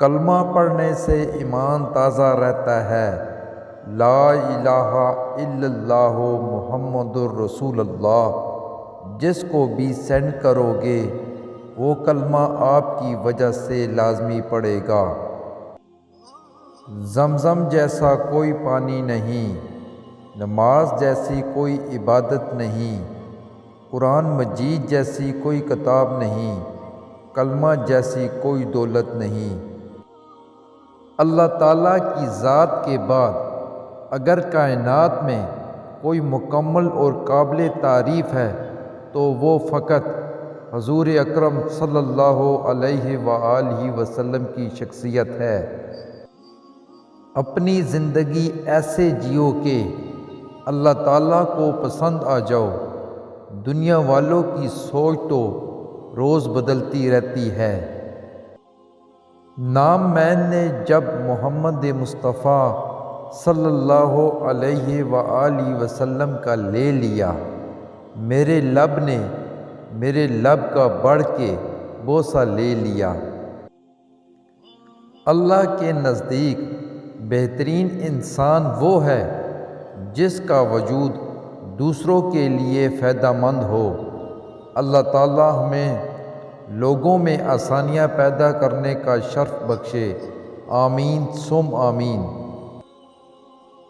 کلمہ پڑھنے سے ایمان تازہ رہتا ہے۔ لا الہ الا اللہ محمد الرسول اللہ جس کو بھی سینڈ کرو گے وہ کلمہ آپ کی وجہ سے لازمی پڑے گا۔ زمزم جیسا کوئی پانی نہیں، نماز جیسی کوئی عبادت نہیں، قرآن مجید جیسی کوئی کتاب نہیں، کلمہ جیسی کوئی دولت نہیں۔ اللہ تعالیٰ کی ذات کے بعد اگر کائنات میں کوئی مکمل اور قابل تعریف ہے تو وہ فقط حضور اکرم صلی اللہ علیہ وآلہ وسلم کی شخصیت ہے۔ اپنی زندگی ایسے جیو کہ اللہ تعالیٰ کو پسند آ جاؤ۔ دنیا والوں کی سوچ تو روز بدلتی رہتی ہے۔ نام میں نے جب محمد مصطفیٰ صلی اللہ علیہ وآلہ وسلم کا لے لیا، میرے لب نے میرے لب کا بڑھ کے بوسہ لے لیا۔ اللہ کے نزدیک بہترین انسان وہ ہے جس کا وجود دوسروں کے لیے فائدہ مند ہو۔ اللہ تعالیٰ ہمیں لوگوں میں آسانیاں پیدا کرنے کا شرف بخشے، آمین ثم آمین۔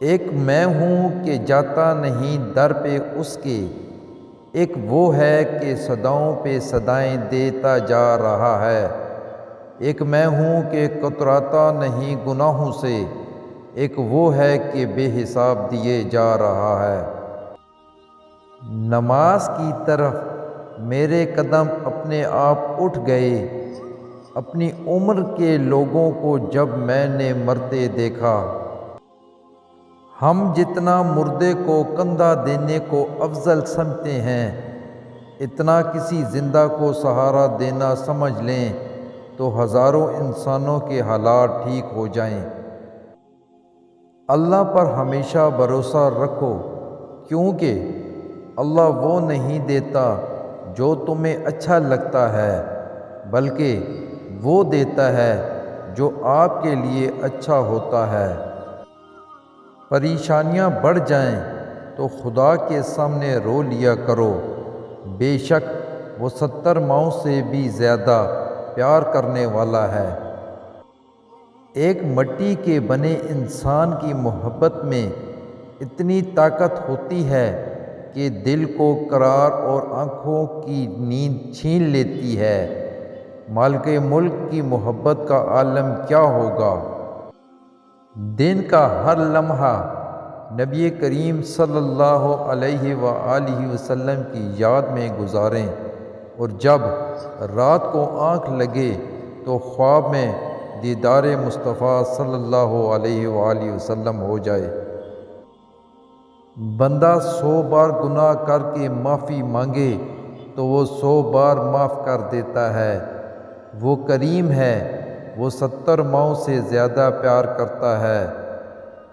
ایک میں ہوں کہ جاتا نہیں در پہ اس کے، ایک وہ ہے کہ صداؤں پہ صدائیں دیتا جا رہا ہے۔ ایک میں ہوں کہ کتراتا نہیں گناہوں سے، ایک وہ ہے کہ بے حساب دیے جا رہا ہے۔ نماز کی طرف میرے قدم اپنے آپ اٹھ گئے، اپنی عمر کے لوگوں کو جب میں نے مرتے دیکھا۔ ہم جتنا مردے کو کندھا دینے کو افضل سمجھتے ہیں، اتنا کسی زندہ کو سہارا دینا سمجھ لیں تو ہزاروں انسانوں کے حالات ٹھیک ہو جائیں۔ اللہ پر ہمیشہ بھروسہ رکھو، کیونکہ اللہ وہ نہیں دیتا جو تمہیں اچھا لگتا ہے، بلکہ وہ دیتا ہے جو آپ کے لیے اچھا ہوتا ہے۔ پریشانیاں بڑھ جائیں تو خدا کے سامنے رو لیا کرو، بے شک وہ 70 ماؤں سے بھی زیادہ پیار کرنے والا ہے۔ ایک مٹی کے بنے انسان کی محبت میں اتنی طاقت ہوتی ہے کہ دل کو قرار اور آنکھوں کی نیند چھین لیتی ہے۔ مالک ملک کی محبت کا عالم کیا ہوگا۔ دن کا ہر لمحہ نبی کریم صلی اللہ علیہ وآلہ وسلم کی یاد میں گزاریں، اور جب رات کو آنکھ لگے تو خواب میں دیدار مصطفیٰ صلی اللہ علیہ وآلہ وسلم ہو جائے۔ بندہ 100 بار گناہ کر کے معافی مانگے تو وہ 100 بار معاف کر دیتا ہے۔ وہ کریم ہے، وہ 70 ماؤں سے زیادہ پیار کرتا ہے۔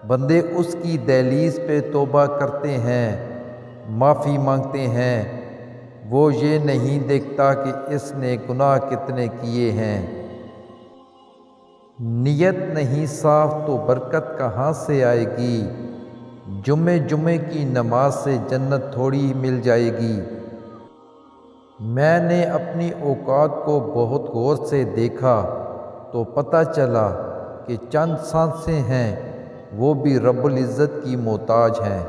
بندے اس کی دہلیز پہ توبہ کرتے ہیں، معافی مانگتے ہیں، وہ یہ نہیں دیکھتا کہ اس نے گناہ کتنے کیے ہیں۔ نیت نہیں صاف تو برکت کہاں سے آئے گی؟ جمعے کی نماز سے جنت تھوڑی مل جائے گی۔ میں نے اپنی اوقات کو بہت غور سے دیکھا تو پتہ چلا کہ چند سانسیں ہیں وہ بھی رب العزت کی محتاج ہیں۔